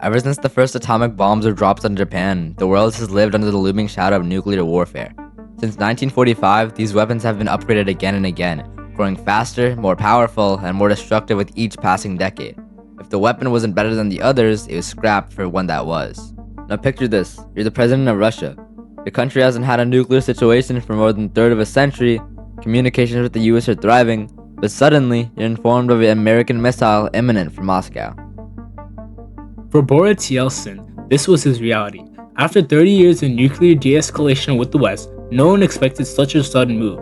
Ever since the first atomic bombs were dropped on Japan, the world has lived under the looming shadow of nuclear warfare. Since 1945, these weapons have been upgraded again and again, growing faster, more powerful, and more destructive with each passing decade. If the weapon wasn't better than the others, it was scrapped for one that was. Now picture this, you're the president of Russia. Your country hasn't had a nuclear situation for more than a third of a century, communications with the US are thriving, but suddenly, you're informed of an American missile imminent from Moscow. For Boris Yeltsin, this was his reality. After 30 years of nuclear de-escalation with the West, no one expected such a sudden move.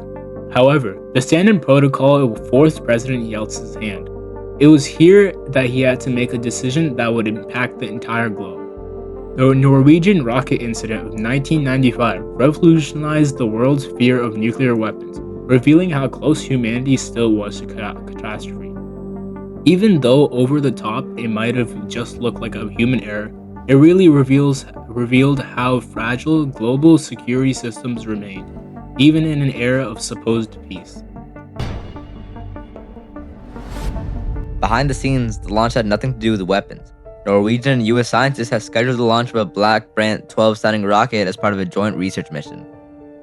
However, the standard protocol forced President Yeltsin's hand. It was here that he had to make a decision that would impact the entire globe. The Norweigen Rocket Incident of 1995 revolutionized the world's fear of nuclear weapons, revealing how close humanity still was to catastrophe. Even though over the top it might have just looked like a human error, it really revealed how fragile global security systems remained, even in an era of supposed peace. Behind the scenes, the launch had nothing to do with weapons. Norwegian and US scientists had scheduled the launch of a Black Brant 12-sounding rocket as part of a joint research mission.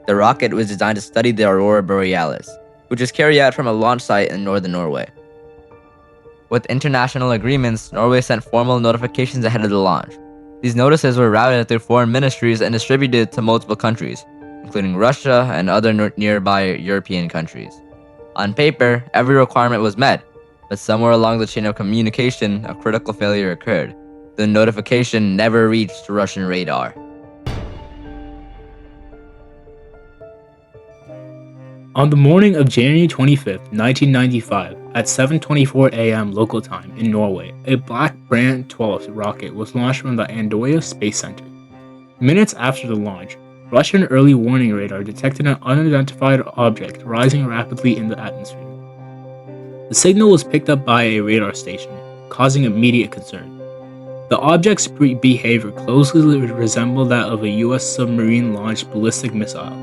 The rocket was designed to study the aurora borealis, which is carried out from a launch site in northern Norway. With international agreements, Norway sent formal notifications ahead of the launch. These notices were routed through foreign ministries and distributed to multiple countries, including Russia and other nearby European countries. On paper, every requirement was met, but somewhere along the chain of communication, a critical failure occurred. The notification never reached Russian radar. On the morning of January 25, 1995, at 7:24 a.m. local time in Norway, a Black Brant 12 rocket was launched from the Andøya Space Center. Minutes after the launch, Russian early warning radar detected an unidentified object rising rapidly in the atmosphere. The signal was picked up by a radar station, causing immediate concern. The object's behavior closely resembled that of a US submarine-launched ballistic missile.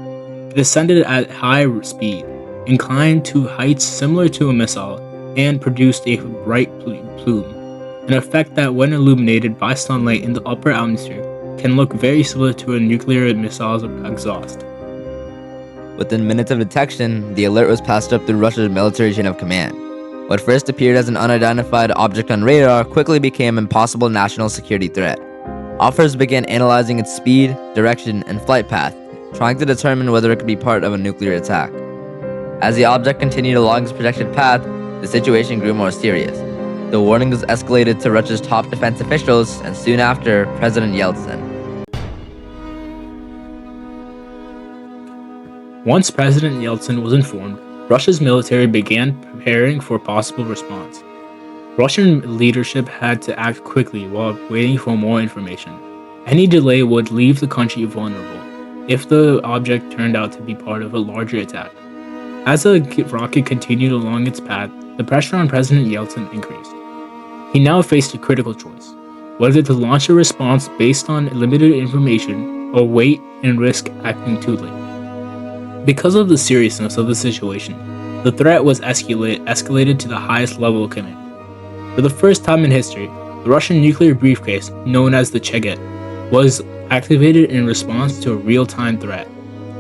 It ascended at high speed, inclined to heights similar to a missile, and produced a bright plume, an effect that when illuminated by sunlight in the upper atmosphere can look very similar to a nuclear missile's exhaust. Within minutes of detection, the alert was passed up through Russia's military chain of command. What first appeared as an unidentified object on radar quickly became an impossible national security threat. Officers began analyzing its speed, direction, and flight path, trying to determine whether it could be part of a nuclear attack. As the object continued along its projected path, the situation grew more serious. The warning was escalated to Russia's top defense officials, and soon after, President Yeltsin. Once President Yeltsin was informed, Russia's military began preparing for possible response. Russian leadership had to act quickly while waiting for more information. Any delay would leave the country vulnerable if the object turned out to be part of a larger attack. As the rocket continued along its path, the pressure on President Yeltsin increased. He now faced a critical choice, whether to launch a response based on limited information or wait and risk acting too late. Because of the seriousness of the situation, the threat was escalated to the highest level of command. For the first time in history, the Russian nuclear briefcase, known as the Cheget, was activated in response to a real-time threat.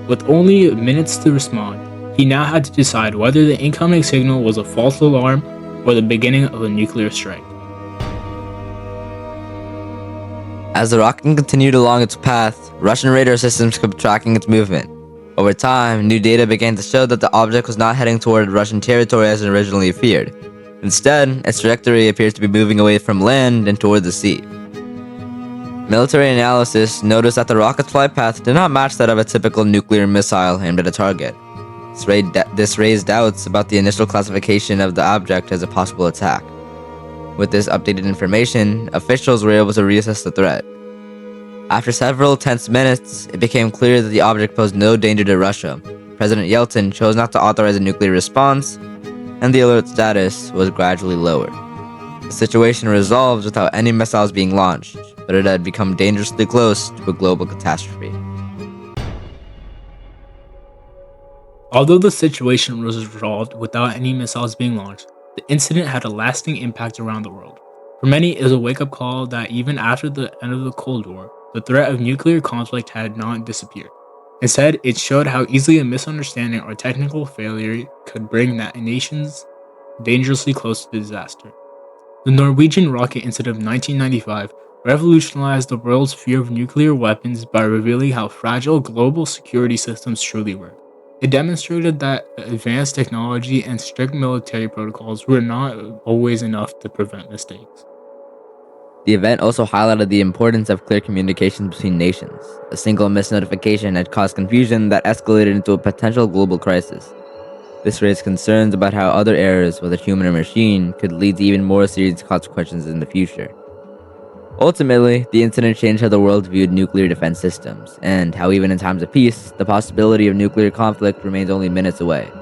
With only minutes to respond, he now had to decide whether the incoming signal was a false alarm or the beginning of a nuclear strike. As the rocket continued along its path, Russian radar systems kept tracking its movement. Over time, new data began to show that the object was not heading toward Russian territory as originally feared. Instead, its trajectory appears to be moving away from land and toward the sea. Military analysis noticed that the rocket's flight path did not match that of a typical nuclear missile aimed at a target. This raised doubts about the initial classification of the object as a possible attack. With this updated information, officials were able to reassess the threat. After several tense minutes, it became clear that the object posed no danger to Russia. President Yeltsin chose not to authorize a nuclear response, and the alert status was gradually lowered. The situation resolved without any missiles being launched, but it had become dangerously close to a global catastrophe. Although the situation was resolved without any missiles being launched, The incident had a lasting impact around the world. For many, it was a wake-up call that even after the end of the Cold War, the threat of nuclear conflict had not disappeared. Instead, it showed how easily a misunderstanding or technical failure could bring that nations dangerously close to disaster. The Norwegian Rocket Incident of 1995 revolutionized the world's fear of nuclear weapons by revealing how fragile global security systems truly were. It demonstrated that advanced technology and strict military protocols were not always enough to prevent mistakes. The event also highlighted the importance of clear communications between nations. A single misnotification had caused confusion that escalated into a potential global crisis. This raised concerns about how other errors, whether human or machine, could lead to even more serious consequences in the future. Ultimately, the incident changed how the world viewed nuclear defense systems, and how even in times of peace, the possibility of nuclear conflict remains only minutes away.